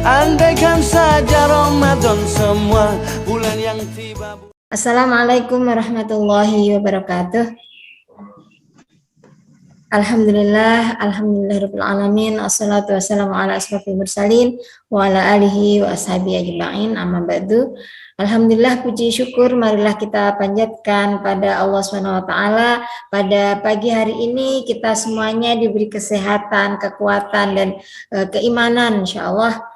Andaikan saja Ramadan semua bulan yang tiba. Assalamualaikum warahmatullahi wabarakatuh. Alhamdulillahirabbil alamin. Assalatu wassalamu ala asrofil mursalin wa ala alihi wa ashabihi ajma'in. Amma ba'du. Alhamdulillah, puji syukur marilah kita panjatkan pada Allah Subhanahu wa taala. Pada pagi hari ini kita semuanya diberi kesehatan, kekuatan dan keimanan insyaallah.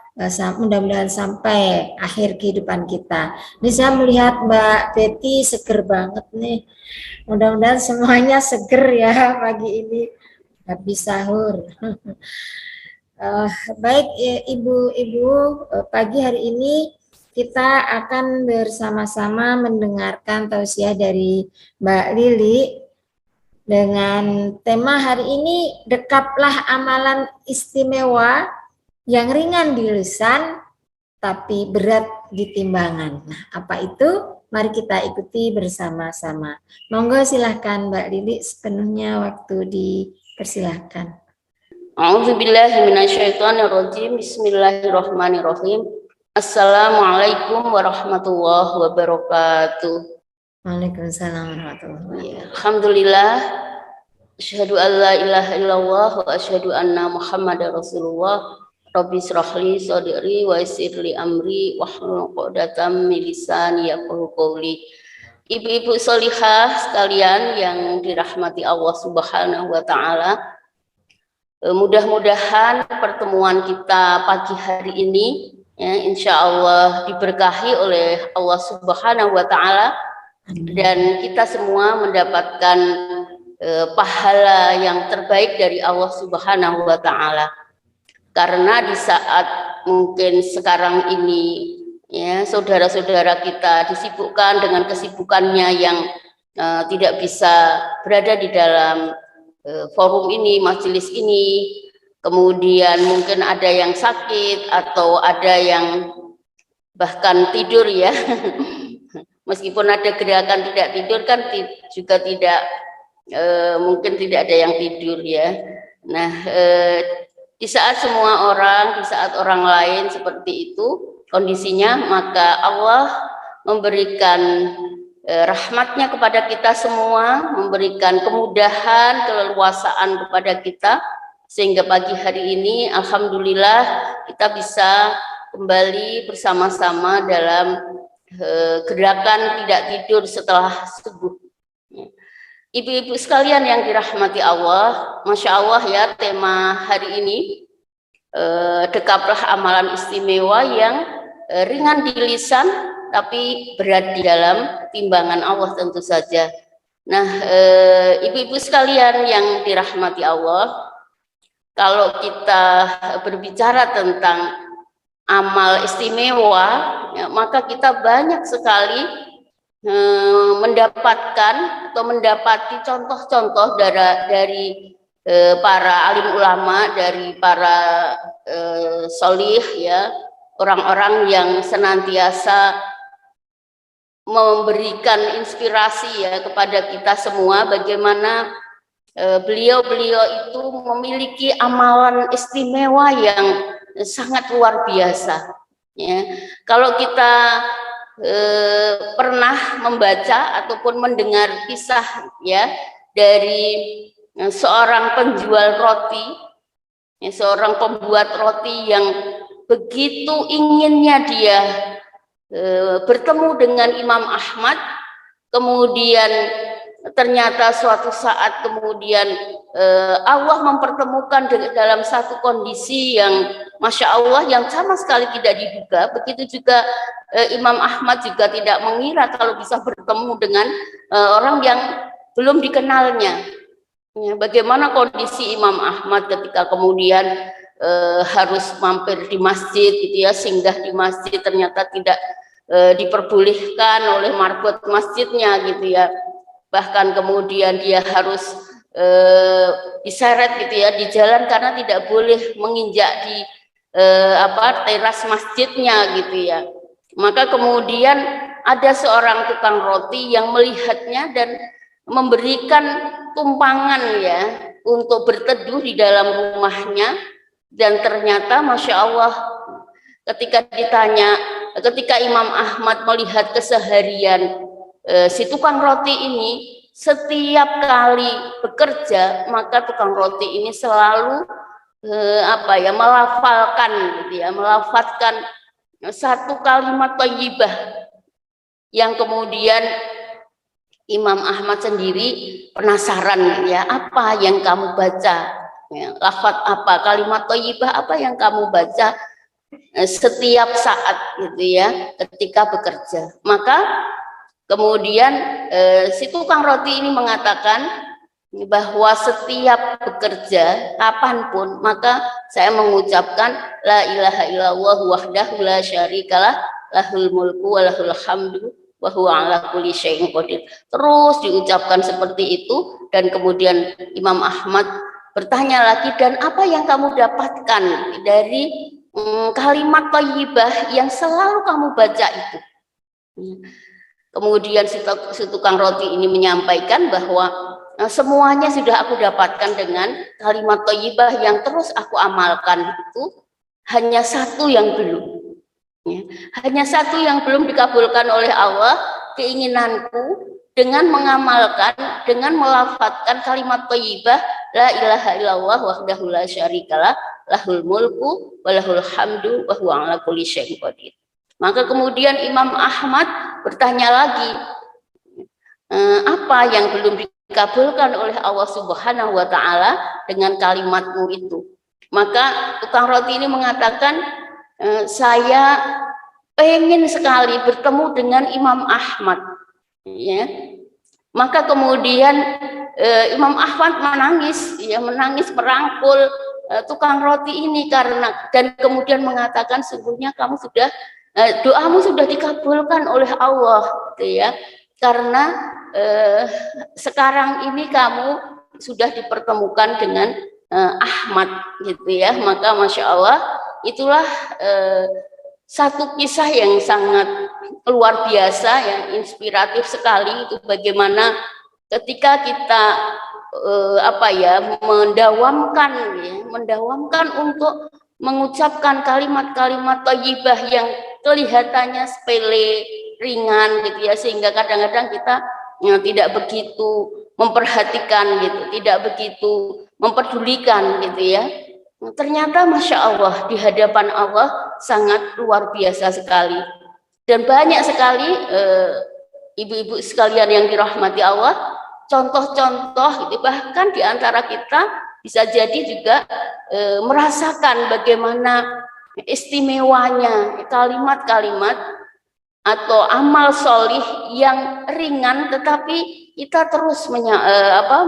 Mudah-mudahan sampai akhir kehidupan kita. Ini saya melihat Mbak Betty seger banget nih. Mudah-mudahan semuanya seger ya pagi ini habis sahur. Baik ibu-ibu, pagi hari ini kita akan bersama-sama mendengarkan tausiah dari Mbak Lili dengan tema hari ini, dekaplah amalan istimewa yang ringan di lisan tapi berat di timbangan. Nah, apa itu? Mari kita ikuti bersama-sama. Monggo silahkan Mbak Lili, sepenuhnya waktu dipersilahkan. A'udzubillahi minasyaitonirrajim. Bismillahirrahmanirrahim. Assalamualaikum warahmatullahi wabarakatuh. Waalaikumsalam warahmatullahi wabarakatuh. Alhamdulillah. Asyhadu an la ilaha illallah wa asyhadu anna Muhammadar Rasulullah. Rabbi shrahli sadri wa yassirli amri wahlul 'uqdatam min lisani yafqahu qawli. Ibu-ibu sholihah sekalian yang dirahmati Allah Subhanahu wa taala, mudah-mudahan pertemuan kita pagi hari ini ya, insya Allah diberkahi oleh Allah Subhanahu wa taala dan kita semua mendapatkan pahala yang terbaik dari Allah Subhanahu wa taala. Karena di saat mungkin sekarang ini ya saudara-saudara kita disibukkan dengan kesibukannya yang tidak bisa berada di dalam forum ini, majelis ini, kemudian mungkin ada yang sakit atau ada yang bahkan tidur ya. Meskipun ada gerakan tidak tidur kan juga tidak mungkin tidak ada yang tidur ya. Nah, di saat semua orang, di saat orang lain seperti itu kondisinya, maka Allah memberikan rahmatnya kepada kita semua, memberikan kemudahan, keleluasaan kepada kita, sehingga pagi hari ini alhamdulillah kita bisa kembali bersama-sama dalam gerakan tidak tidur setelah subuh. Ibu-ibu sekalian yang dirahmati Allah, Masya Allah ya, tema hari ini dekaplah amalan istimewa yang ringan di lisan tapi berat di dalam timbangan Allah tentu saja. Nah, ibu-ibu sekalian yang dirahmati Allah, kalau kita berbicara tentang amal istimewa, ya, maka kita banyak sekali mendapatkan atau mendapati contoh-contoh dari para alim ulama, dari para solih ya, orang-orang yang senantiasa memberikan inspirasi ya kepada kita semua bagaimana beliau-beliau itu memiliki amalan istimewa yang sangat luar biasa ya. Kalau kita pernah membaca ataupun mendengar kisah ya dari seorang penjual roti, ya, seorang pembuat roti yang begitu inginnya dia bertemu dengan Imam Ahmad, kemudian ternyata suatu saat kemudian Allah mempertemukan dalam satu kondisi yang Masya Allah yang sama sekali tidak diduga. Begitu juga Imam Ahmad juga tidak mengira kalau bisa bertemu dengan orang yang belum dikenalnya. Ya, bagaimana kondisi Imam Ahmad ketika kemudian harus mampir di masjid gitu ya, singgah di masjid, ternyata tidak diperbolehkan oleh marbot masjidnya gitu ya. Bahkan kemudian dia harus diseret gitu ya di jalan karena tidak boleh menginjak di teras masjidnya gitu ya. Maka kemudian ada seorang tukang roti yang melihatnya dan memberikan tumpangan ya untuk berteduh di dalam rumahnya, dan ternyata Masya Allah ketika ditanya, ketika Imam Ahmad melihat keseharian si tukang roti ini, setiap kali bekerja maka tukang roti ini selalu melafalkan gitu ya, melafatkan satu kalimat thayyibah yang kemudian Imam Ahmad sendiri penasaran, ya, apa yang kamu baca, ya, lafaz apa, kalimat thayyibah apa yang kamu baca setiap saat gitu ya ketika bekerja. Maka kemudian si tukang roti ini mengatakan bahwa setiap bekerja kapanpun maka saya mengucapkan la ilaha illallah wahdahu la syarikalah lahul mulku wa lahul hamdu wa huwa ala kulli syai'in qadir. Terus diucapkan seperti itu, dan kemudian Imam Ahmad bertanya lagi, dan apa yang kamu dapatkan dari kalimat thayyibah yang selalu kamu baca itu? Kemudian si tukang roti ini menyampaikan bahwa semuanya sudah aku dapatkan dengan kalimat thayyibah yang terus aku amalkan, itu hanya satu yang belum. Ya, hanya satu yang belum dikabulkan oleh Allah, keinginanku dengan mengamalkan, dengan melafadzkan kalimat thayyibah la ilaha illallah wahdahu la syarikalah lahul mulku wa lahul hamdu wa huwa ala kulli syai'in qadir. Maka kemudian Imam Ahmad bertanya lagi, apa yang belum dikabulkan oleh Allah Subhanahu wa taala dengan kalimatmu itu? Maka tukang roti ini mengatakan, saya pengen sekali bertemu dengan Imam Ahmad, ya. Maka kemudian Imam Ahmad menangis, ya, menangis merangkul tukang roti ini karena, dan kemudian mengatakan, sungguhnya kamu sudah doamu sudah dikabulkan oleh Allah, gitu ya, karena sekarang ini kamu sudah dipertemukan dengan Ahmad, gitu ya. Maka Masya Allah, itulah satu kisah yang sangat luar biasa, yang inspiratif sekali, itu bagaimana ketika kita mendawamkan untuk mengucapkan kalimat-kalimat thayyibah yang kelihatannya sepele, ringan gitu ya, sehingga kadang-kadang kita tidak begitu memperhatikan gitu, tidak begitu memperdulikan gitu ya. Ternyata Masya Allah, di hadapan Allah sangat luar biasa sekali. Dan banyak sekali ibu-ibu sekalian yang dirahmati Allah, contoh-contoh gitu, bahkan di antara kita bisa jadi juga merasakan bagaimana istimewanya kalimat-kalimat atau amal solih yang ringan, tetapi kita terus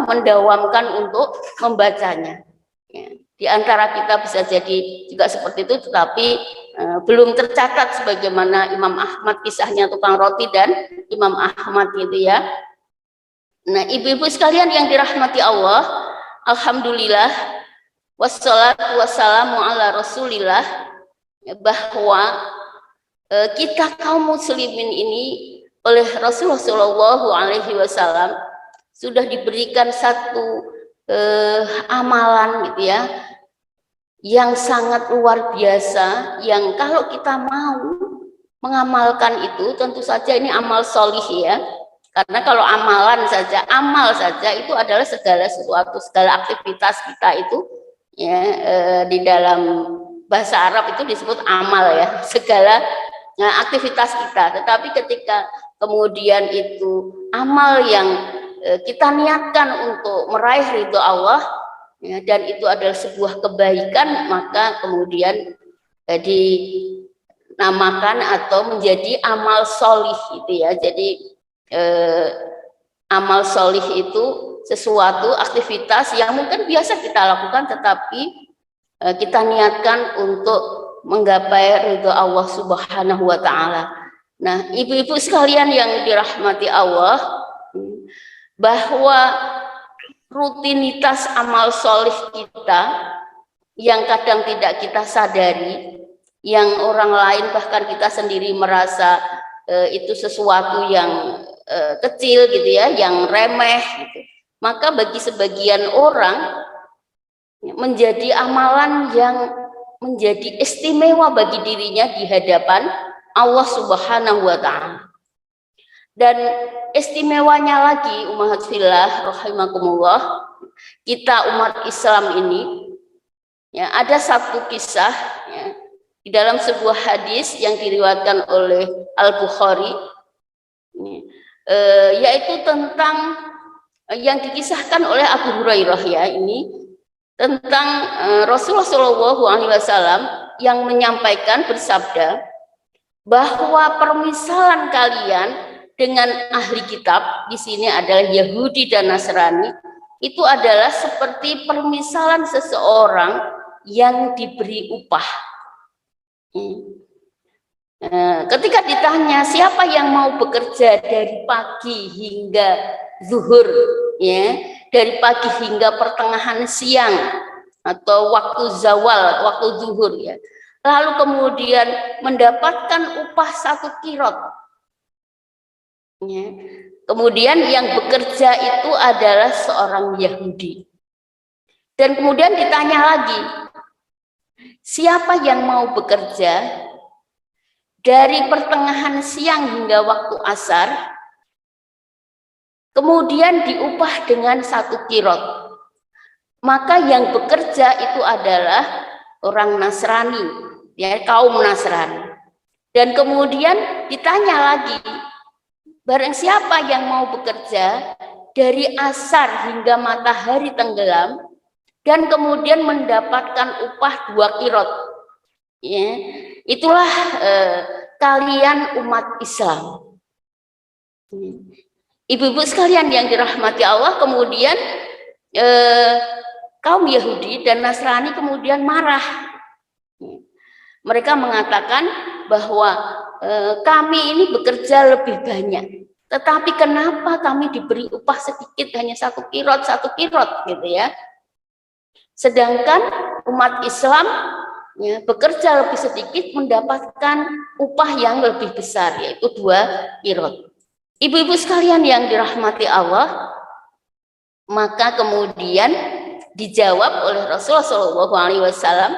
mendawamkan untuk membacanya. Ya. Di antara kita bisa jadi juga seperti itu, tetapi belum tercatat sebagaimana Imam Ahmad, kisahnya tukang roti dan Imam Ahmad gitu ya. Nah, ibu-ibu sekalian yang dirahmati Allah, alhamdulillah wassalatu wassalamu ala rasulillah, bahwa kita kaum muslimin ini oleh Rasulullah Shallallahu Alaihi Wasallam sudah diberikan satu amalan gitu ya, yang sangat luar biasa, yang kalau kita mau mengamalkan itu, tentu saja ini amal solih ya, karena kalau amalan saja, amal saja itu adalah segala sesuatu, segala aktivitas kita itu ya, di dalam bahasa Arab itu disebut amal ya, segala aktivitas kita. Tetapi ketika kemudian itu amal yang kita niatkan untuk meraih ridho Allah, ya, dan itu adalah sebuah kebaikan, maka kemudian dinamakan atau menjadi amal solih gitu ya. Jadi amal solih itu sesuatu aktivitas yang mungkin biasa kita lakukan, tetapi kita niatkan untuk menggapai ridho Allah Subhanahu wa taala. Nah, ibu-ibu sekalian yang dirahmati Allah, bahwa rutinitas amal solih kita yang kadang tidak kita sadari, yang orang lain bahkan kita sendiri merasa itu sesuatu yang kecil gitu ya, yang remeh gitu. Maka bagi sebagian orang menjadi amalan yang menjadi istimewa bagi dirinya di hadapan Allah Subhanahu wa Ta'ala. Dan istimewanya lagi, umat fillah rahimakumullah, kita umat Islam ini, ya, ada satu kisah, ya, di dalam sebuah hadis yang diriwayatkan oleh Al-Bukhari, yaitu tentang yang dikisahkan oleh Abu Hurairah, ya, ini tentang Rasulullah SAW yang menyampaikan, bersabda bahwa permisalan kalian dengan ahli kitab, di sini adalah Yahudi dan Nasrani, itu adalah seperti permisalan seseorang yang diberi upah. Ketika ditanya siapa yang mau bekerja dari pagi hingga zuhur, ya, dari pagi hingga pertengahan siang atau waktu zawal, waktu zuhur, ya, lalu kemudian mendapatkan upah 1 kirot. Ya. Kemudian yang bekerja itu adalah seorang Yahudi. Dan kemudian ditanya lagi, siapa yang mau bekerja dari pertengahan siang hingga waktu asar, kemudian diupah dengan 1 kirot. Maka yang bekerja itu adalah orang Nasrani, ya, kaum Nasrani. Dan kemudian ditanya lagi, barang siapa yang mau bekerja dari asar hingga matahari tenggelam dan kemudian mendapatkan upah 2 kirot, ya, itulah kalian umat Islam. Ibu-ibu sekalian yang dirahmati Allah, kemudian kaum Yahudi dan Nasrani kemudian marah. Mereka mengatakan bahwa kami ini bekerja lebih banyak, tetapi kenapa kami diberi upah sedikit, hanya 1 kirot, 1 kirot, gitu ya. Sedangkan umat Islam, ya, bekerja lebih sedikit mendapatkan upah yang lebih besar, yaitu 2 kirot. Ibu-ibu sekalian yang dirahmati Allah, maka kemudian dijawab oleh Rasulullah SAW,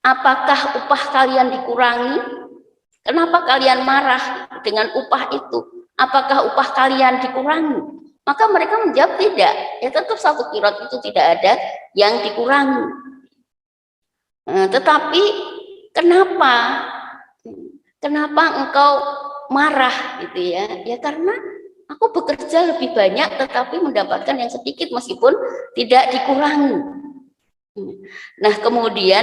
apakah upah kalian dikurangi? Kenapa kalian marah dengan upah itu? Apakah upah kalian dikurangi? Maka mereka menjawab tidak. Ya, tetap 1 kirot itu tidak ada yang dikurangi. Tetapi kenapa? Kenapa engkau marah, gitu ya? Ya karena aku bekerja lebih banyak tetapi mendapatkan yang sedikit meskipun tidak dikurangi. Nah, kemudian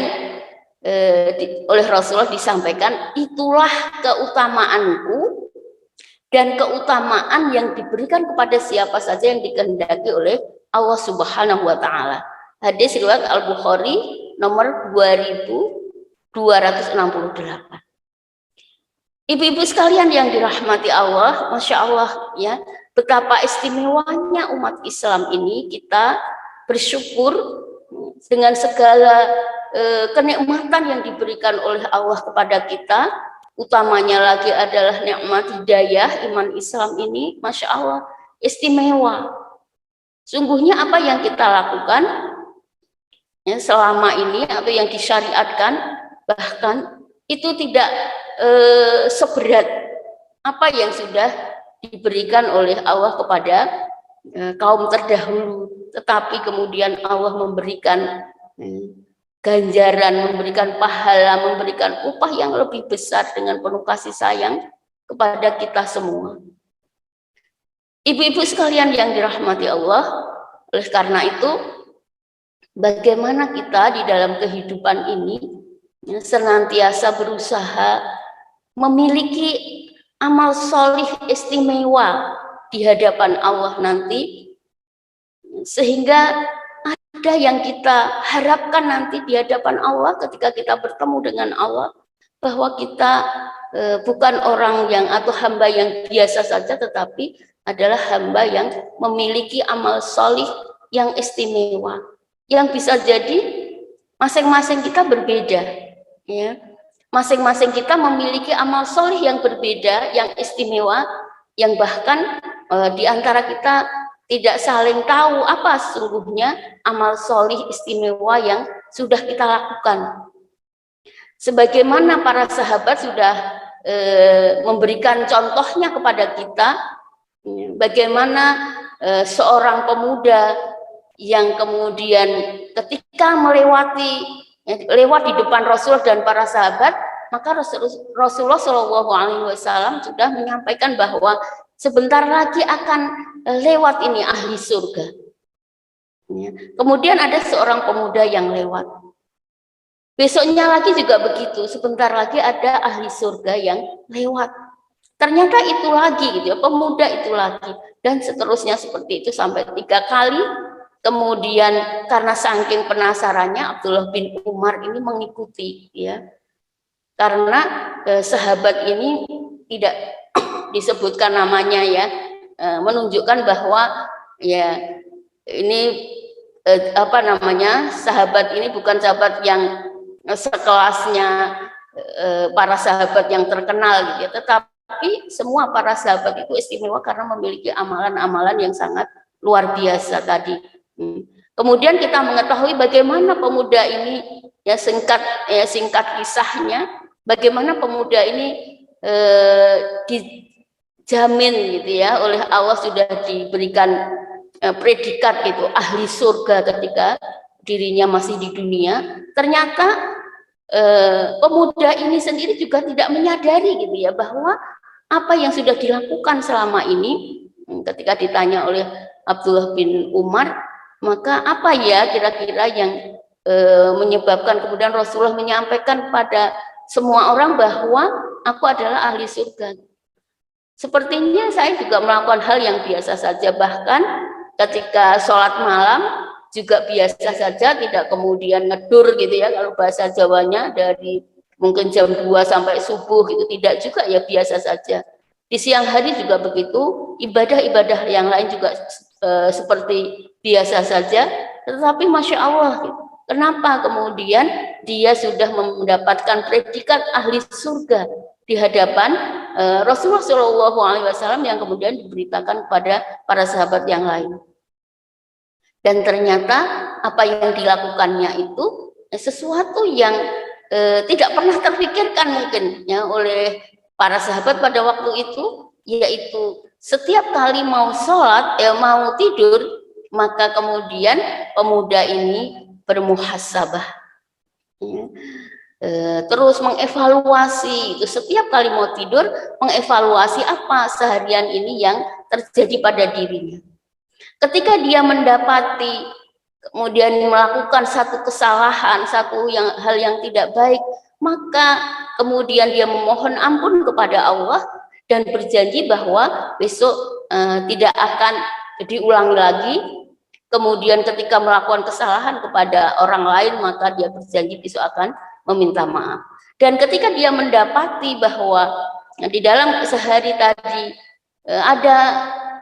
oleh Rasulullah disampaikan, itulah keutamaanku dan keutamaan yang diberikan kepada siapa saja yang dikehendaki oleh Allah Subhanahu wa Ta'ala. Hadis riwayat Al-Bukhari nomor 2268. Ibu-ibu sekalian yang dirahmati Allah, Masya Allah, ya, betapa istimewanya umat Islam ini. Kita bersyukur dengan segala kenikmatan yang diberikan oleh Allah kepada kita, utamanya lagi adalah nikmat hidayah iman Islam ini, Masya Allah, istimewa. Sungguhnya apa yang kita lakukan, ya, selama ini, apa yang disyariatkan, bahkan itu tidak seberat apa yang sudah diberikan oleh Allah kepada kaum terdahulu, tetapi kemudian Allah memberikan ganjaran, memberikan pahala, memberikan upah yang lebih besar dengan penuh kasih sayang kepada kita semua. Ibu-ibu sekalian yang dirahmati Allah, oleh karena itu bagaimana kita di dalam kehidupan ini, ya, senantiasa berusaha memiliki amal solih istimewa di hadapan Allah nanti, sehingga ada yang kita harapkan nanti di hadapan Allah ketika kita bertemu dengan Allah, bahwa kita bukan orang yang atau hamba yang biasa saja, tetapi adalah hamba yang memiliki amal solih yang istimewa, yang bisa jadi masing-masing kita berbeda, ya. Masing-masing kita memiliki amal solih yang berbeda, yang istimewa, yang bahkan di antara kita tidak saling tahu apa sesungguhnya amal solih istimewa yang sudah kita lakukan. sebagaimana para sahabat sudah memberikan contohnya kepada kita, bagaimana seorang pemuda yang kemudian ketika lewat di depan Rasul dan para sahabat, maka Rasulullah SAW sudah menyampaikan bahwa sebentar lagi akan lewat ini ahli surga. Kemudian ada seorang pemuda yang lewat. Besoknya lagi juga begitu, sebentar lagi ada ahli surga yang lewat. Ternyata itu lagi gitu ya, pemuda itu lagi, dan seterusnya seperti itu sampai 3 kali. Kemudian karena saking penasarannya Abdullah bin Umar ini mengikuti ya. Karena sahabat ini tidak disebutkan namanya ya, menunjukkan bahwa ya ini sahabat ini bukan sahabat yang sekelasnya para sahabat yang terkenal gitu ya, tetapi semua para sahabat itu istimewa karena memiliki amalan-amalan yang sangat luar biasa tadi. Kemudian kita mengetahui bagaimana pemuda ini ya, singkat kisahnya, bagaimana pemuda ini dijamin gitu ya oleh Allah, sudah diberikan predikat gitu ahli surga ketika dirinya masih di dunia. Ternyata pemuda ini sendiri juga tidak menyadari gitu ya bahwa apa yang sudah dilakukan selama ini. Ketika ditanya oleh Abdullah bin Umar, maka apa ya kira-kira yang menyebabkan kemudian Rasulullah menyampaikan pada semua orang bahwa aku adalah ahli surga. Sepertinya saya juga melakukan hal yang biasa saja, bahkan ketika sholat malam juga biasa saja, tidak kemudian ngedur gitu ya, kalau bahasa Jawanya dari mungkin jam 2 sampai subuh gitu, tidak juga ya, biasa saja. Di siang hari juga begitu, ibadah-ibadah yang lain juga seperti biasa saja, tetapi Masya Allah gitu. Kenapa kemudian dia sudah mendapatkan predikat ahli surga di hadapan Rasulullah SAW yang kemudian diberitakan kepada para sahabat yang lain. Dan ternyata apa yang dilakukannya itu sesuatu yang tidak pernah terpikirkan mungkin ya oleh para sahabat pada waktu itu, yaitu setiap kali mau sholat, mau tidur, maka kemudian pemuda ini bermuhasabah, ya. Terus mengevaluasi itu setiap kali mau tidur, mengevaluasi apa seharian ini yang terjadi pada dirinya. Ketika dia mendapati kemudian melakukan satu kesalahan, hal yang tidak baik, maka kemudian dia memohon ampun kepada Allah dan berjanji bahwa besok tidak akan diulangi lagi. Kemudian ketika melakukan kesalahan kepada orang lain, maka dia berjanji besok akan meminta maaf. Dan ketika dia mendapati bahwa di dalam sehari tadi ada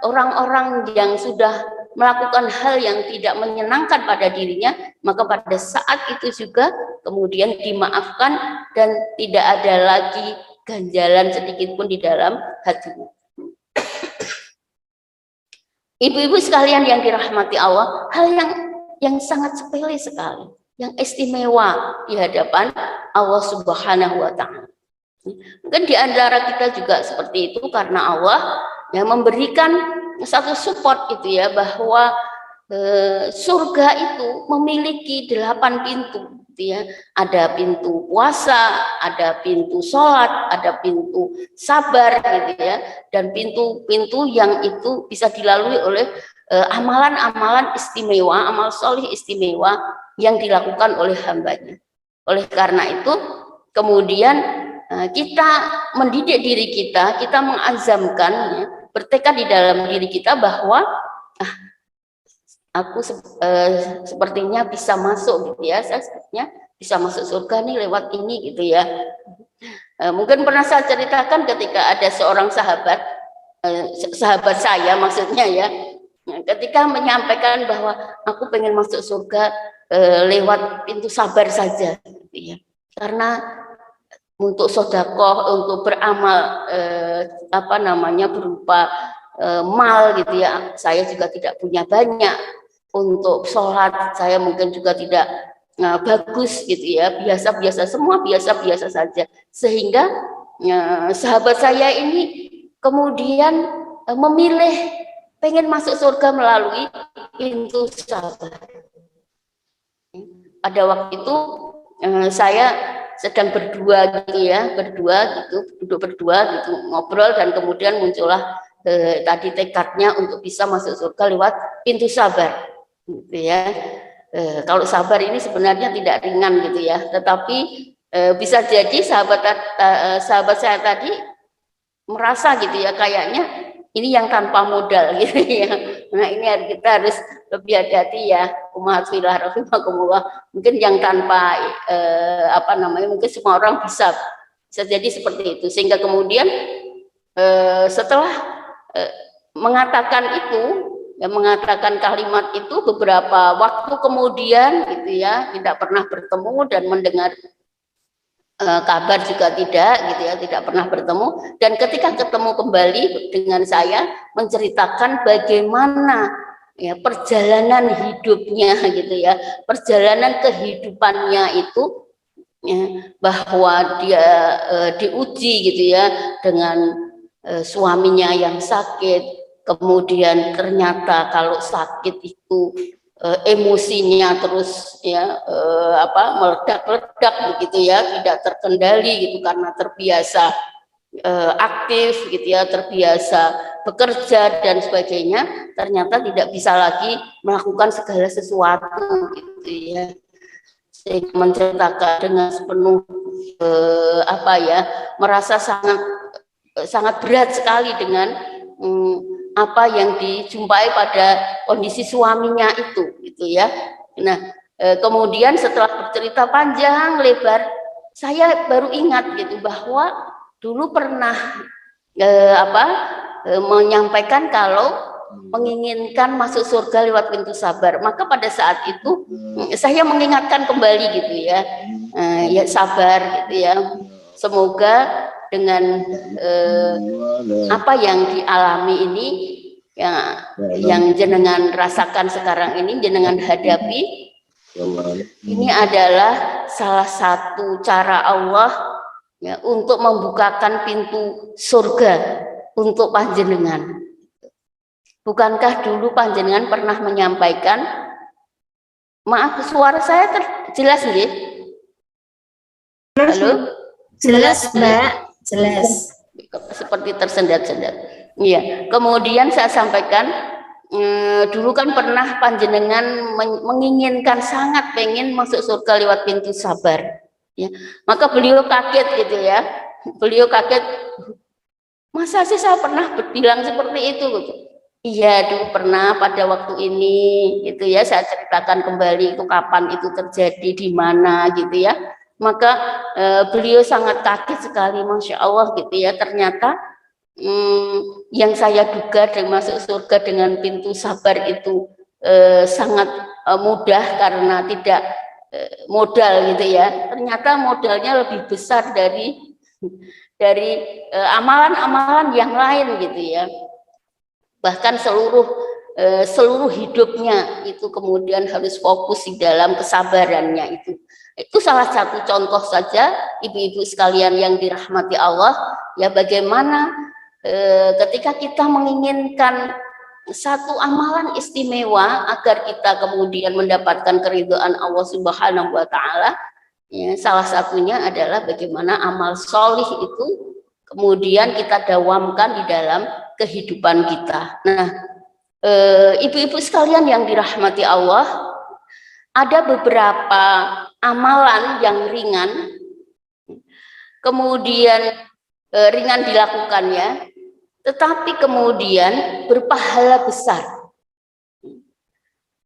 orang-orang yang sudah melakukan hal yang tidak menyenangkan pada dirinya, maka pada saat itu juga kemudian dimaafkan dan tidak ada lagi ganjalan sedikit pun di dalam hatinya. Ibu-ibu sekalian yang dirahmati Allah, hal yang sangat sepele sekali, yang istimewa di hadapan Allah Subhanahu wa Ta'ala. Mungkin di antara kita juga seperti itu karena Allah yang memberikan satu support gitu ya, bahwa surga itu memiliki 8 pintu gitu ya. Ada pintu puasa, ada pintu sholat, ada pintu sabar gitu ya, dan pintu-pintu yang itu bisa dilalui oleh amalan-amalan istimewa, amal solih istimewa yang dilakukan oleh hambanya. Oleh karena itu kemudian kita mendidik diri kita mengazamkan ya, bertekad di dalam diri kita bahwa aku sepertinya bisa masuk gitu ya, saya sepertinya bisa masuk surga nih lewat ini gitu ya. Mungkin pernah saya ceritakan ketika ada seorang sahabat saya maksudnya ya, ketika menyampaikan bahwa aku pengen masuk surga lewat pintu sabar saja gitu ya, karena untuk sedekah, untuk beramal berupa mal gitu ya, saya juga tidak punya banyak. Untuk sholat saya mungkin juga tidak bagus gitu ya, biasa-biasa, semua biasa-biasa saja, sehingga sahabat saya ini kemudian memilih pengen masuk surga melalui pintu sabar. Pada waktu itu saya sedang berdua gitu ya, duduk berdua gitu, ngobrol, dan kemudian muncullah tadi tekadnya untuk bisa masuk surga lewat pintu sabar gitu ya. Kalau sabar ini sebenarnya tidak ringan gitu ya, tetapi bisa jadi sahabat saya tadi merasa gitu ya, kayaknya ini yang tanpa modal gitu ya. Nah, ini kita harus lebih hati-hati ya, umat filah rahimakumullah. Mungkin yang tanpa mungkin semua orang bisa jadi seperti itu, sehingga kemudian setelah mengatakan itu, mengatakan kalimat itu, beberapa waktu kemudian gitu ya, tidak pernah bertemu dan mendengar kabar juga tidak gitu ya, tidak pernah bertemu. Dan ketika ketemu kembali dengan saya, menceritakan bagaimana ya perjalanan hidupnya gitu ya, perjalanan kehidupannya itu ya, bahwa dia diuji gitu ya dengan suaminya yang sakit, kemudian ternyata kalau sakit itu emosinya terus ya meledak-ledak begitu ya, tidak terkendali gitu, karena terbiasa aktif gitu ya, terbiasa bekerja dan sebagainya, ternyata tidak bisa lagi melakukan segala sesuatu gitu ya. Saya menceritakan dengan sepenuh merasa sangat berat sekali dengan apa yang dijumpai pada kondisi suaminya itu gitu ya. Nah, kemudian setelah bercerita panjang lebar, saya baru ingat gitu bahwa dulu pernah menyampaikan kalau menginginkan masuk surga lewat pintu sabar. Maka pada saat itu saya mengingatkan kembali gitu ya, ya sabar gitu ya. Semoga dengan apa yang dialami ini, yang jenengan rasakan sekarang ini, jenengan hadapi, ini adalah salah satu cara Allah ya, untuk membukakan pintu surga untuk panjenengan. Bukankah dulu panjenengan pernah menyampaikan, maaf suara saya jelas nggih? Halo? Jelas Mbak. Jelas. Seperti tersendat-sendat. Iya. Kemudian saya sampaikan, dulu kan pernah panjenengan menginginkan, sangat pengen masuk surga lewat pintu sabar. Ya. Maka beliau kaget gitu ya. Beliau kaget. Masa sih saya pernah bilang seperti itu? Gitu. Iya, dulu pernah pada waktu ini gitu ya. Saya ceritakan kembali itu kapan itu terjadi, di mana gitu ya. Maka beliau sangat kaget sekali, Masya Allah gitu ya, ternyata yang saya duga dan masuk surga dengan pintu sabar itu sangat mudah karena tidak modal gitu ya, ternyata modalnya lebih besar dari amalan-amalan yang lain gitu ya. Bahkan seluruh hidupnya itu kemudian harus fokus di dalam kesabarannya itu. Itu salah satu contoh saja, ibu-ibu sekalian yang dirahmati Allah, ya bagaimana ketika kita menginginkan satu amalan istimewa agar kita kemudian mendapatkan keridhaan Allah Subhanahu wa taala, ya, salah satunya adalah bagaimana amal solih itu kemudian kita dawamkan di dalam kehidupan kita. Nah, ibu-ibu sekalian yang dirahmati Allah, ada beberapa amalan yang ringan, kemudian ringan dilakukannya, tetapi kemudian berpahala besar.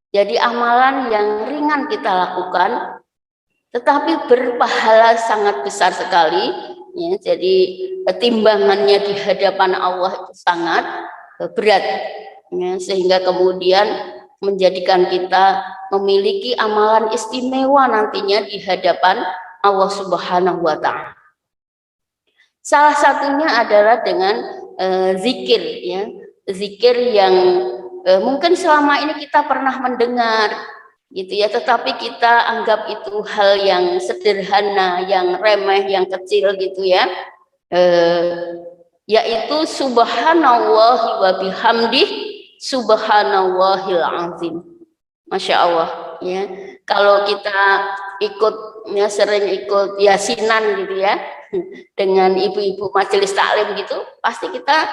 Jadi amalan yang ringan kita lakukan, tetapi berpahala sangat besar sekali. Ya, jadi timbangannya di hadapan Allah itu sangat berat, ya, sehingga kemudian menjadikan kita memiliki amalan istimewa nantinya di hadapan Allah Subhanahu wa taala. Salah satunya adalah dengan zikir ya. Zikir yang mungkin selama ini kita pernah mendengar gitu ya, tetapi kita anggap itu hal yang sederhana, yang remeh, yang kecil gitu ya, yaitu subhanallahi wa bihamdih subhanallahil azim. Masya Allah ya, kalau kita ikut ya, sering ikut yasinan gitu ya dengan ibu-ibu majelis taklim gitu, pasti kita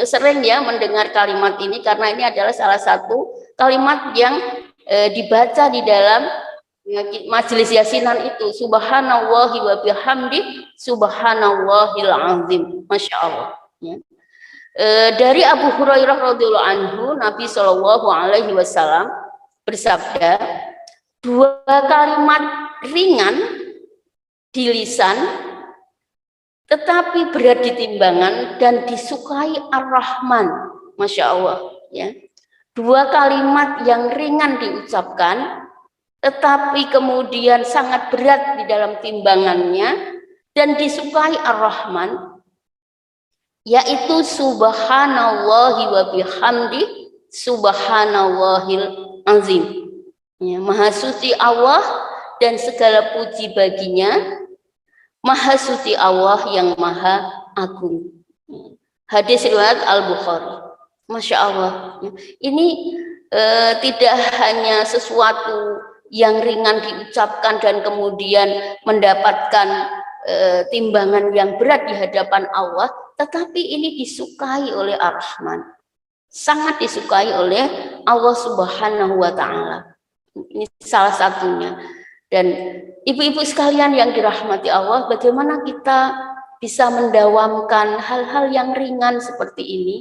sering ya mendengar kalimat ini, karena ini adalah salah satu kalimat yang dibaca di dalam majelis yasinan itu, subhanallahi wa bihamdi subhanallahil azim. Masya Allah ya. Dari Abu Hurairah radhiyallahu anhu, Nabi Shallallahu alaihi wasallam bersabda, 2 kalimat ringan di lisan tetapi berat di timbangan dan disukai Ar-Rahman. Masya Allah ya. 2 kalimat yang ringan diucapkan tetapi kemudian sangat berat di dalam timbangannya dan disukai Ar-Rahman, yaitu subhanallahi wa bihamdi subhanallahil azim ya. Maha suci Allah dan segala puji baginya, Maha suci Allah yang maha agung. Hadis riwayat Al-Bukhari. Masya Allah. Ini tidak hanya sesuatu yang ringan diucapkan dan kemudian mendapatkan timbangan yang berat di hadapan Allah, tetapi ini disukai oleh Ar-Rahman. Sangat disukai oleh Allah Subhanahu wa Ta'ala. Ini salah satunya. Dan ibu-ibu sekalian yang dirahmati Allah, bagaimana kita bisa mendawamkan hal-hal yang ringan seperti ini,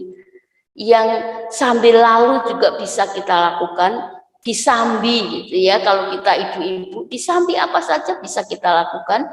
yang sambil lalu juga bisa kita lakukan, disambi gitu ya. Kalau kita ibu-ibu, disambi apa saja bisa kita lakukan.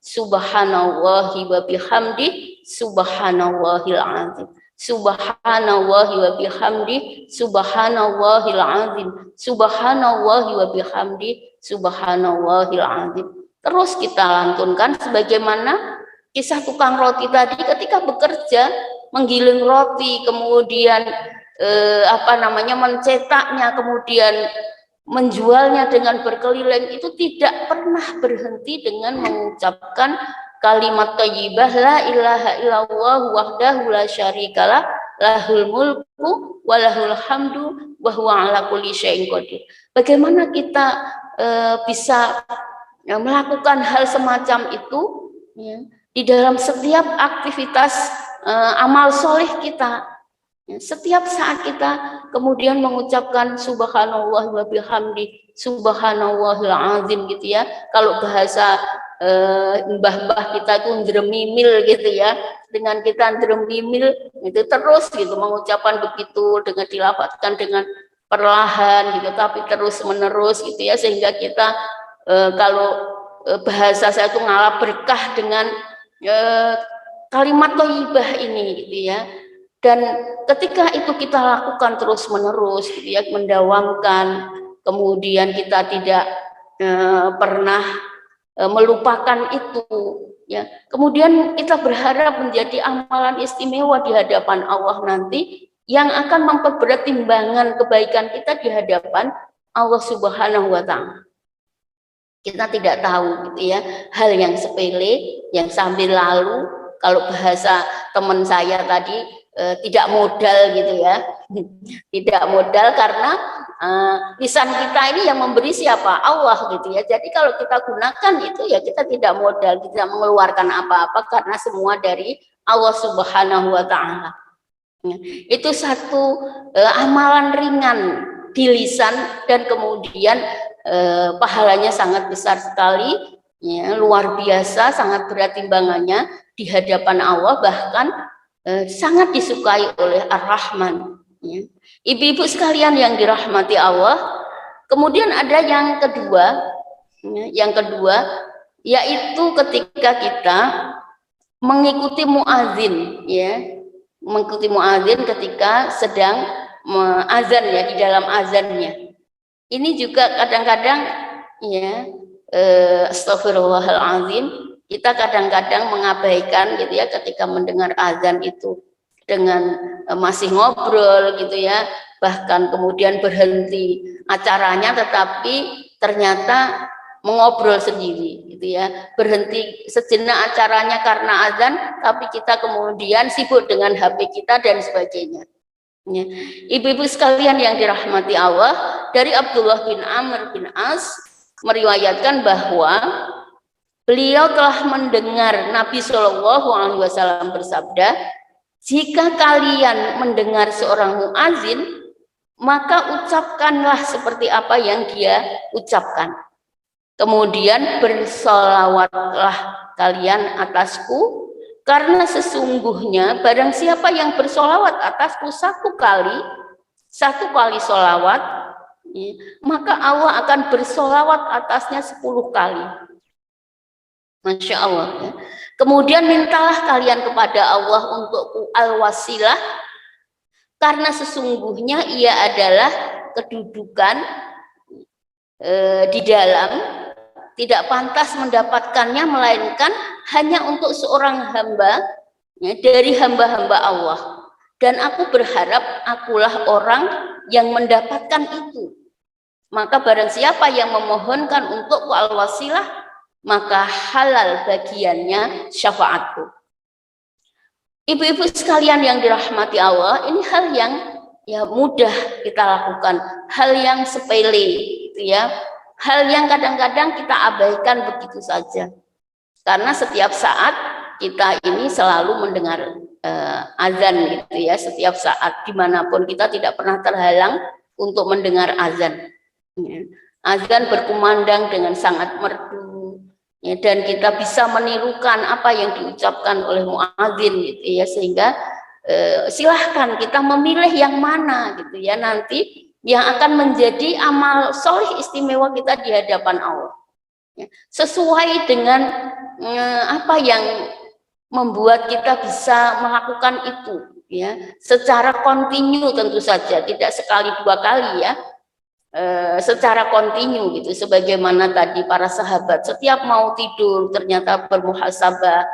Subhanallahi wa bihamdi subhanallahil azim. Subhanallahi wa bihamdi subhanallahil azim. Subhanallahi wa bihamdi subhanallahil azim. Terus kita lantunkan sebagaimana kisah tukang roti tadi, ketika bekerja menggiling roti, kemudian mencetaknya, kemudian menjualnya dengan berkeliling, itu tidak pernah berhenti dengan mengucapkan kalimat thayyibah la ilaha illallah wahdahu la syarikalah lahul mulku wa lahul hamdu wa huwa ala kulli syai'in qadir. Bagaimana kita bisa melakukan hal semacam itu ya, di dalam setiap aktivitas amal soleh kita. Setiap saat kita kemudian mengucapkan subhanallah wa bihamdi subhanallahil azim gitu ya. Kalau bahasa mbah-mbah kita itu ndremimil gitu ya, dengan kita ndremimil itu terus gitu mengucapkan begitu, dengan dilafadzkan dengan perlahan gitu, tapi terus menerus gitu ya, sehingga kita kalau bahasa saya itu ngalah berkah dengan kalimat thayyibah ini gitu ya. Dan ketika itu kita lakukan terus menerus gitu ya, mendawamkan, kemudian kita tidak pernah melupakan itu ya, kemudian kita berharap menjadi amalan istimewa di hadapan Allah nanti, yang akan memperberat timbangan kebaikan kita di hadapan Allah Subhanahu wa Ta'ala. Kita tidak tahu gitu ya, hal yang sepele yang sambil lalu, kalau bahasa teman saya tadi, tidak modal gitu ya. Tidak modal karena lisan kita ini yang memberi siapa? Allah gitu ya. Jadi kalau kita gunakan itu ya kita tidak modal, tidak mengeluarkan apa-apa, karena semua dari Allah Subhanahu wa Ta'ala. Itu satu amalan ringan di lisan, dan kemudian pahalanya sangat besar sekali ya, luar biasa, sangat berat timbangannya di hadapan Allah, bahkan sangat disukai oleh Ar-Rahman ya. Ibu-ibu sekalian yang dirahmati Allah, kemudian ada yang kedua ya, yaitu ketika kita mengikuti muazin ya, mengikuti muazin ketika sedang azan ya, di dalam azannya. Ini juga kadang-kadang ya, astagfirullahalazim, kita kadang-kadang mengabaikan gitu ya, ketika mendengar azan itu dengan masih ngobrol gitu ya, bahkan kemudian berhenti acaranya, tetapi ternyata mengobrol sendiri gitu ya, berhenti sejenak acaranya karena azan, tapi kita kemudian sibuk dengan HP kita dan sebagainya. Ya. Ibu-ibu sekalian yang dirahmati Allah, dari Abdullah bin Amr bin As meriwayatkan bahwa beliau telah mendengar Nabi Shallallahu Alaihi Wasallam bersabda, jika kalian mendengar seorang muazin, maka ucapkanlah seperti apa yang dia ucapkan. Kemudian bersolawatlah kalian atasku, karena sesungguhnya barang siapa yang bersolawat atasku satu kali solawat, maka Allah akan bersolawat atasnya 10 kali. Masya Allah. Kemudian mintalah kalian kepada Allah untuk al-wasilah, karena sesungguhnya ia adalah kedudukan di dalam, tidak pantas mendapatkannya melainkan hanya untuk seorang hamba ya, dari hamba-hamba Allah. Dan aku berharap akulah orang yang mendapatkan itu. Maka barang siapa yang memohonkan untuk al-wasilah, maka halal bagiannya syafaatku. Ibu-ibu sekalian yang dirahmati Allah, ini hal yang ya mudah kita lakukan, hal yang sepele gitu ya. Hal yang kadang-kadang kita abaikan begitu saja. Karena setiap saat kita ini selalu mendengar azan gitu ya, setiap saat dimanapun kita tidak pernah terhalang untuk mendengar azan. Azan berkumandang dengan sangat merdu ya, dan kita bisa menirukan apa yang diucapkan oleh muadzin gitu ya, sehingga silahkan kita memilih yang mana gitu ya, nanti yang akan menjadi amal soleh istimewa kita di hadapan Allah ya, sesuai dengan apa yang membuat kita bisa melakukan itu ya, secara kontinu tentu saja, tidak sekali dua kali ya, secara kontinu gitu, sebagaimana tadi para sahabat setiap mau tidur ternyata bermuhasabah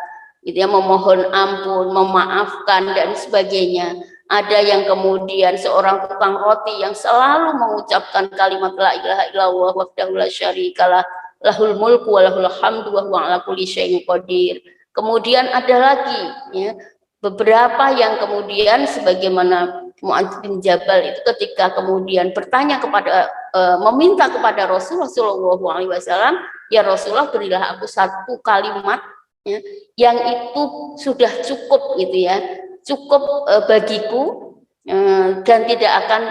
gitu ya, memohon ampun, memaafkan dan sebagainya. Ada yang kemudian seorang tukang roti yang selalu mengucapkan kalimat la ilaha illallah wahdahu la syarikalah lahul mulku wa lahul hamdu wa huwa ala kulli syai'in qadir. Kemudian ada lagi ya, beberapa yang kemudian sebagaimana Mu'adz bin Jabal itu ketika kemudian bertanya kepada meminta kepada Rasulullah Shallallahu Alaihi Wasallam, ya Rasulullah berilah aku satu kalimat ya, yang itu sudah cukup gitu ya, cukup bagiku dan tidak akan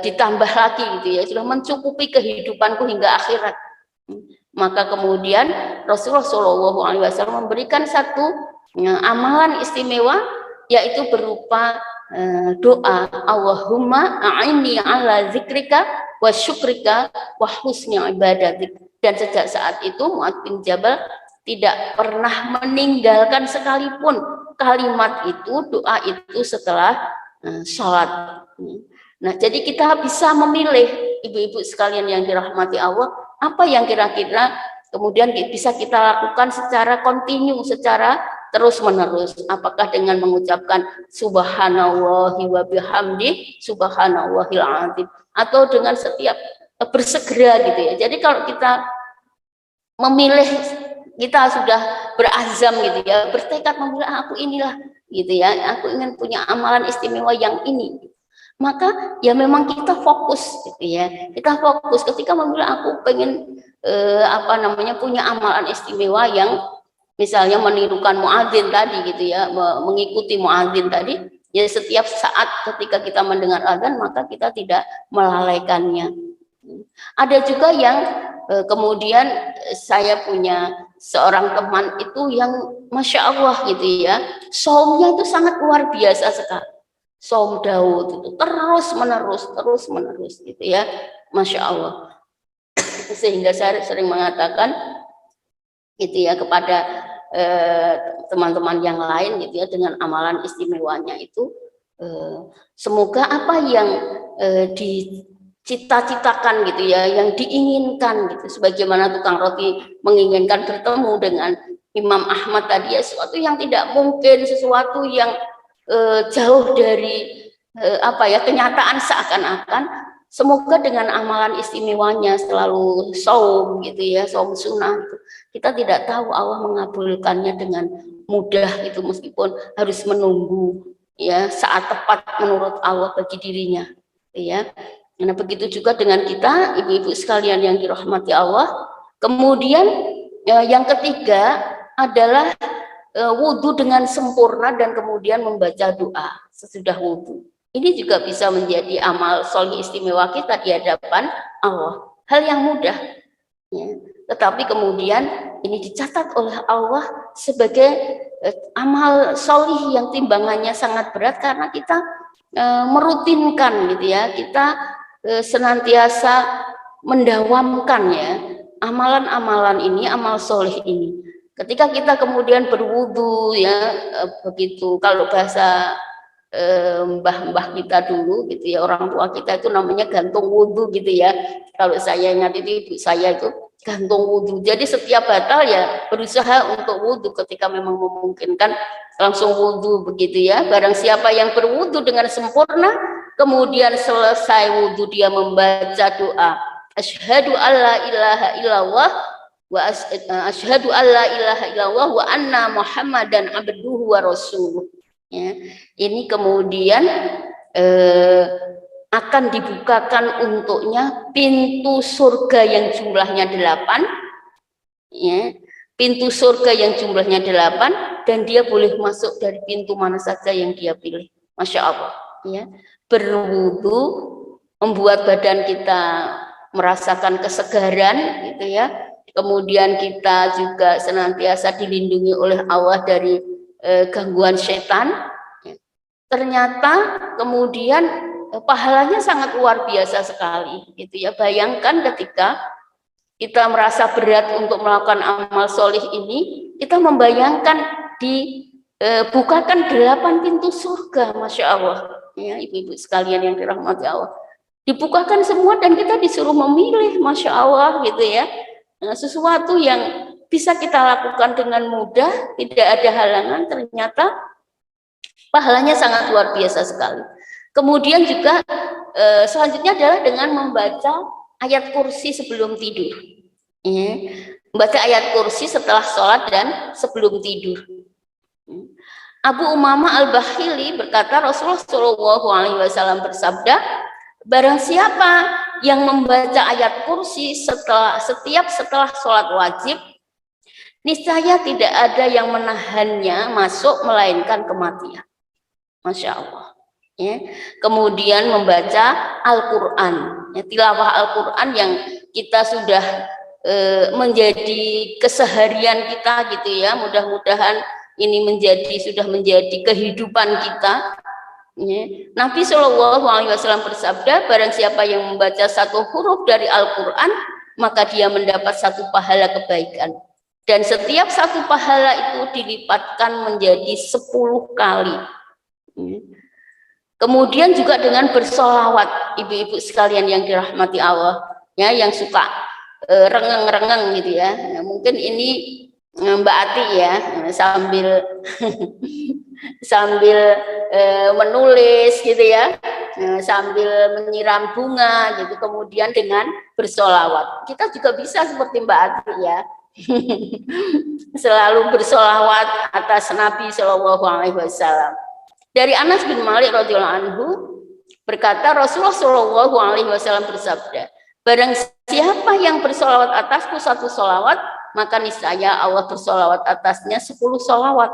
ditambah lagi gitu ya, sudah mencukupi kehidupanku hingga akhirat. Maka kemudian Rasulullah Shallallahu Alaihi Wasallam memberikan satu amalan istimewa, yaitu berupa doa Allahumma a'inni ala zikrika wa syukrika wa husni ibadatik. Dan sejak saat itu Mu'adz bin Jabal tidak pernah meninggalkan sekalipun kalimat itu, doa itu setelah sholat. Nah, jadi kita bisa memilih, ibu-ibu sekalian yang dirahmati Allah, apa yang kira-kira kemudian bisa kita lakukan secara kontinu, secara terus-menerus. Apakah dengan mengucapkan subhanallahi wa bihamdi, subhanallahil azim, atau dengan setiap bersegera gitu ya. Jadi kalau kita memilih, kita sudah berazam gitu ya, bertekad memilih aku inilah gitu ya, aku ingin punya amalan istimewa yang ini, maka ya memang kita fokus gitu ya, kita fokus ketika memilih aku pengen punya amalan istimewa yang misalnya menirukan muadzin tadi gitu ya, mengikuti muadzin tadi ya, setiap saat ketika kita mendengar azan maka kita tidak melalaikannya. Ada juga yang kemudian saya punya seorang teman itu yang Masya Allah gitu ya, saumnya itu sangat luar biasa sekali. Saum Daud itu terus menerus gitu ya, Masya Allah. Sehingga saya sering mengatakan gitu ya kepada teman-teman yang lain gitu ya, dengan amalan istimewanya itu semoga apa yang dicita-citakan gitu ya, yang diinginkan gitu, sebagaimana tukang roti menginginkan bertemu dengan Imam Ahmad tadi ya, sesuatu yang tidak mungkin, sesuatu yang jauh dari kenyataan seakan-akan semoga dengan amalan istimewanya selalu saum gitu ya, saum sunnah itu, kita tidak tahu Allah mengabulkannya dengan mudah itu, meskipun harus menunggu ya saat tepat menurut Allah bagi dirinya ya. Nah begitu juga dengan kita ibu-ibu sekalian yang dirahmati Allah. Kemudian yang ketiga adalah wudhu dengan sempurna dan kemudian membaca doa sesudah wudhu. Ini juga bisa menjadi amal solih istimewa kita di hadapan Allah. Hal yang mudah, ya. Tetapi kemudian ini dicatat oleh Allah sebagai amal solih yang timbangannya sangat berat karena kita merutinkan gitu ya. Kita senantiasa mendawamkan ya amalan-amalan ini, amal solih ini. Ketika kita kemudian berwudu ya begitu, kalau bahasa mbah-mbah kita dulu gitu ya, orang tua kita itu namanya gantung wudu gitu ya. Kalau saya ingat itu ibu saya itu gantung wudu. Jadi setiap batal ya berusaha untuk wudu ketika memang memungkinkan langsung wudu begitu ya. Barang siapa yang berwudu dengan sempurna kemudian selesai wudu dia membaca doa asyhadu alla ilaha illallah wa asyhadu alla ilaha illallah wa anna muhammadan abduhu wa rasuluh. Ya, ini kemudian akan dibukakan untuknya pintu surga yang jumlahnya 8, ya, pintu surga yang jumlahnya 8 dan dia boleh masuk dari pintu mana saja yang dia pilih. Masya Allah, ya, berwudu membuat badan kita merasakan kesegaran, gitu ya. Kemudian kita juga senantiasa dilindungi oleh Allah dari gangguan setan. Ternyata kemudian pahalanya sangat luar biasa sekali gitu ya. Bayangkan ketika kita merasa berat untuk melakukan amal solih ini, kita membayangkan dibukakan 8 pintu surga. Masya Allah ya, ibu-ibu sekalian yang dirahmati Allah, dibukakan semua dan kita disuruh memilih. Masya Allah gitu ya. Nah, sesuatu yang bisa kita lakukan dengan mudah, tidak ada halangan, ternyata pahalanya sangat luar biasa sekali. Kemudian juga selanjutnya adalah dengan membaca ayat kursi sebelum tidur. Ya, membaca ayat kursi setelah sholat dan sebelum tidur. Abu Umamah Al-Bakhili berkata, Rasulullah SAW bersabda, barang siapa yang membaca ayat kursi setiap setelah sholat wajib, niscaya tidak ada yang menahannya masuk melainkan kematian. Masya Allah. Ya. Kemudian membaca Al-Quran, ya, tilawah Al-Quran yang kita sudah menjadi keseharian kita gitu ya. Mudah-mudahan ini sudah menjadi kehidupan kita. Ya. Nabi SAW bersabda, barang siapa yang membaca 1 huruf dari Al-Quran, maka dia mendapat 1 pahala kebaikan. Dan setiap 1 pahala itu dilipatkan menjadi 10 kali. Kemudian juga dengan bersolawat, ibu-ibu sekalian yang dirahmati Allah, ya, yang suka rengeng-rengeng gitu ya. Nah, mungkin ini Mbak Ati ya, sambil menulis gitu ya, sambil menyiram bunga gitu, kemudian dengan bersolawat. Kita juga bisa seperti Mbak Ati ya. Selalu bersolawat atas Nabi SAW. Dari Anas bin Malik radhiyallahu anhu berkata, Rasulullah SAW bersabda, barang siapa yang bersolawat atasku 1 solawat, maka niscaya Allah bersolawat atasnya 10 solawat.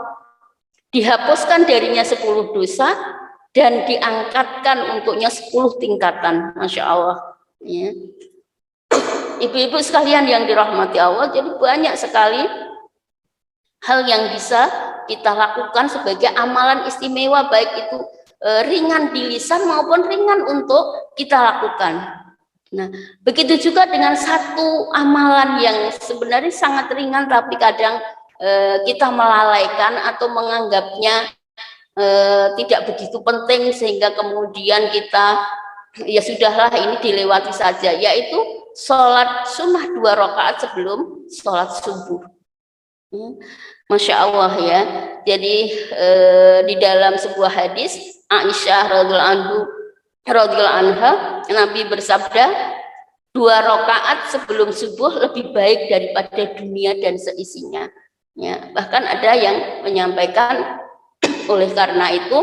Dihapuskan darinya 10 dosa dan diangkatkan untuknya 10 tingkatan. Masya Allah. Ya. Ibu-ibu sekalian yang dirahmati Allah, jadi banyak sekali hal yang bisa kita lakukan sebagai amalan istimewa, baik itu ringan di lisan maupun ringan untuk kita lakukan. Nah, begitu juga dengan 1 amalan yang sebenarnya sangat ringan tapi kadang kita melalaikan atau menganggapnya tidak begitu penting sehingga kemudian kita ya sudahlah ini dilewati saja, yaitu sholat sunnah 2 rakaat sebelum sholat subuh. Masya Allah ya. Jadi di dalam sebuah hadis Aisyah radhiyallahu anha, Nabi bersabda, 2 rakaat sebelum subuh lebih baik daripada dunia dan seisinya. Ya, bahkan ada yang menyampaikan oleh karena itu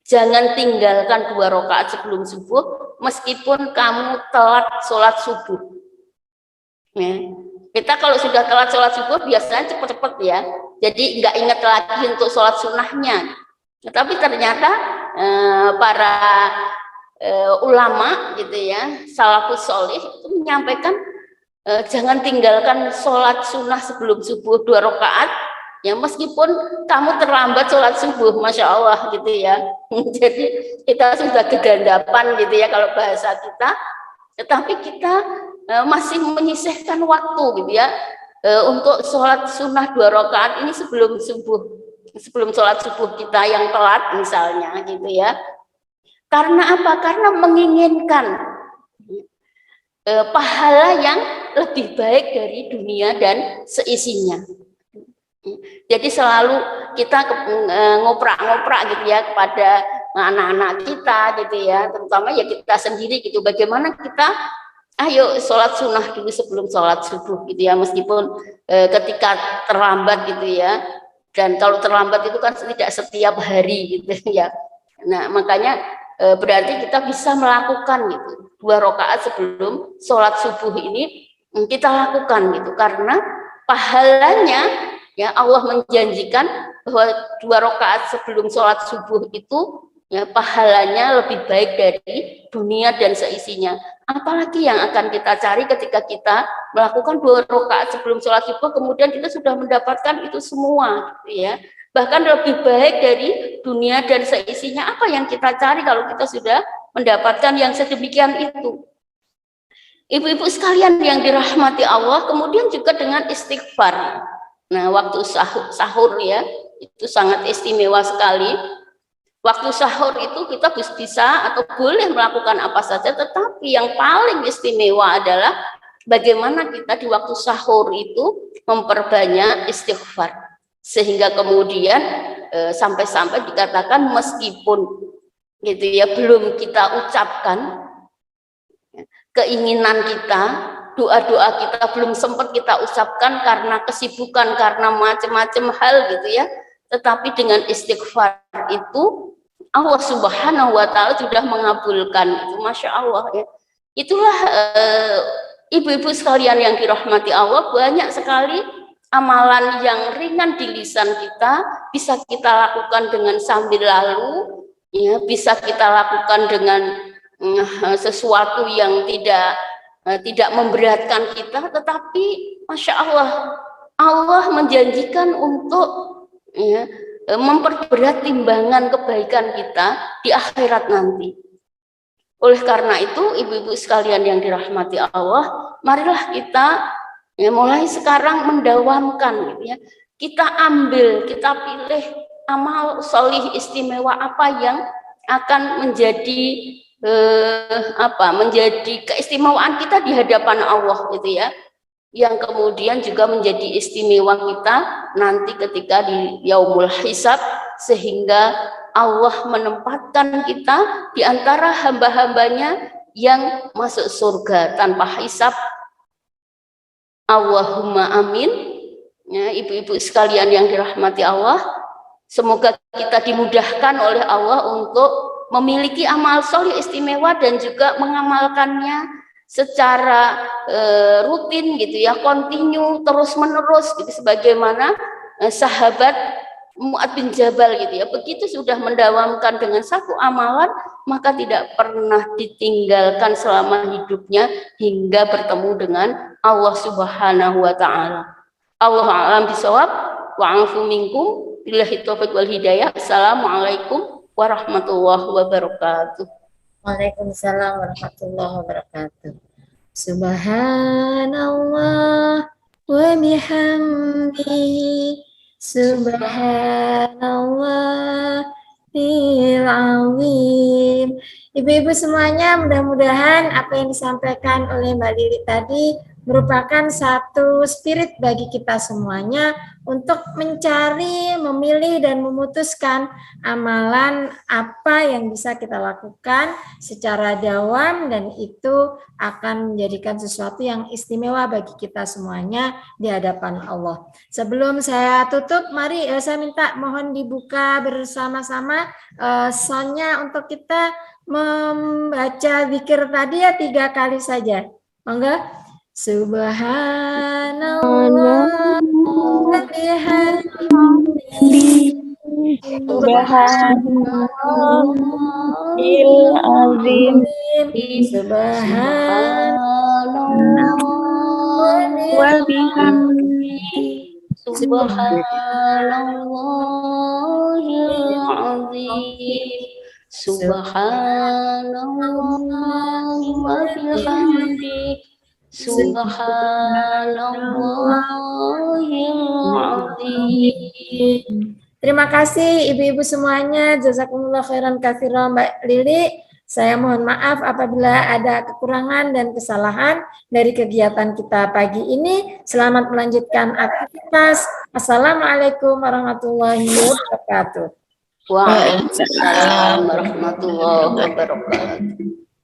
jangan tinggalkan 2 rakaat sebelum subuh meskipun kamu telat sholat subuh. Ya. Kita kalau sudah telat sholat subuh biasanya cepet-cepet ya, jadi nggak ingat lagi untuk sholat sunnahnya. Tetapi ternyata para ulama gitu ya, salafus sholih itu menyampaikan jangan tinggalkan sholat sunnah sebelum subuh 2 rakaat ya, meskipun kamu terlambat sholat subuh, masya Allah gitu ya. Jadi kita sudah kegandapan gitu ya kalau bahasa kita, tetapi kita masih menyisihkan waktu gitu ya untuk sholat sunnah 2 rakaat ini sebelum subuh, sebelum sholat subuh kita yang telat misalnya gitu ya. Karena apa? Karena menginginkan pahala yang lebih baik dari dunia dan seisinya. Jadi selalu kita ngoprak-ngoprak gitu ya kepada anak-anak kita gitu ya, terutama ya kita sendiri gitu, bagaimana kita ayo sholat sunnah dulu sebelum sholat subuh gitu ya, meskipun ketika terlambat gitu ya, dan kalau terlambat itu kan tidak setiap hari gitu ya. Nah makanya berarti kita bisa melakukan gitu 2 rakaat sebelum sholat subuh ini kita lakukan gitu, karena pahalanya ya Allah menjanjikan bahwa 2 rakaat sebelum sholat subuh itu ya pahalanya lebih baik dari dunia dan seisinya. Apalagi yang akan kita cari ketika kita melakukan 2 rakaat sebelum sholat subuh, kemudian kita sudah mendapatkan itu semua gitu ya, bahkan lebih baik dari dunia dan seisinya. Apa yang kita cari kalau kita sudah mendapatkan yang sedemikian itu? Ibu-ibu sekalian yang dirahmati Allah, kemudian juga dengan istighfar. Nah, waktu sahur ya, itu sangat istimewa sekali. Waktu sahur itu kita bisa atau boleh melakukan apa saja, tetapi yang paling istimewa adalah bagaimana kita di waktu sahur itu memperbanyak istighfar. Sehingga kemudian sampai-sampai dikatakan meskipun gitu ya belum kita ucapkan keinginan kita, doa-doa kita belum sempat kita ucapkan karena kesibukan, karena macam-macam hal gitu ya, tetapi dengan istighfar itu Allah Subhanahu wa Ta'ala sudah mengabulkan itu, masya Allah ya. Itulah ibu-ibu sekalian yang dirahmati Allah, banyak sekali amalan yang ringan di lisan kita bisa kita lakukan dengan sambil lalu ya, bisa kita lakukan dengan sesuatu yang tidak memberatkan kita, tetapi masya Allah Allah menjanjikan untuk ya, memperberat timbangan kebaikan kita di akhirat nanti. Oleh karena itu ibu-ibu sekalian yang dirahmati Allah, marilah kita ya, mulai sekarang mendawamkan gitu ya, kita ambil, kita pilih amal solih istimewa apa yang akan menjadi menjadi keistimewaan kita di hadapan Allah gitu ya, yang kemudian juga menjadi istimewa kita nanti ketika di yaumul hisab, sehingga Allah menempatkan kita di antara hamba-hambanya yang masuk surga tanpa hisab. Allahumma amin. Ya, ibu-ibu sekalian yang dirahmati Allah, semoga kita dimudahkan oleh Allah untuk memiliki amal soleh istimewa dan juga mengamalkannya secara rutin gitu ya, kontinu, terus menerus gitu, sebagaimana sahabat Mu'adz bin Jabal gitu ya, begitu sudah mendawamkan dengan satu amalan maka tidak pernah ditinggalkan selama hidupnya hingga bertemu dengan Allah Subhanahu wa Ta'ala. Allah a'lam bishawab, wa'afu minkum, billahi taufiq wal hidayah. Assalamualaikum warahmatullahi wabarakatuh. Waalaikumsalam warahmatullahi wabarakatuh. Subhanallah wa bihamdihi, subhanallah bil azim. Ibu-ibu semuanya, mudah-mudahan apa yang disampaikan oleh Mbak Lili tadi merupakan satu spirit bagi kita semuanya untuk mencari, memilih, dan memutuskan amalan apa yang bisa kita lakukan secara dawam, dan itu akan menjadikan sesuatu yang istimewa bagi kita semuanya di hadapan Allah. Sebelum saya tutup, mari saya minta mohon dibuka bersama-sama soundnya untuk kita membaca zikir tadi ya 3 kali saja. Monggo. Subhanallah wa bihamdihi Subhanallahil azim wa bihamdihi Subhanallahil azim Subhanallah wa bihamdihi Subhanallahil azim. Terima kasih ibu-ibu semuanya, jazakumullah khairan katsiran Mbak Lili. Saya mohon maaf apabila ada kekurangan dan kesalahan dari kegiatan kita pagi ini. Selamat melanjutkan aktivitas. Assalamualaikum warahmatullahi wabarakatuh. Waalaikumsalam warahmatullahi wabarakatuh.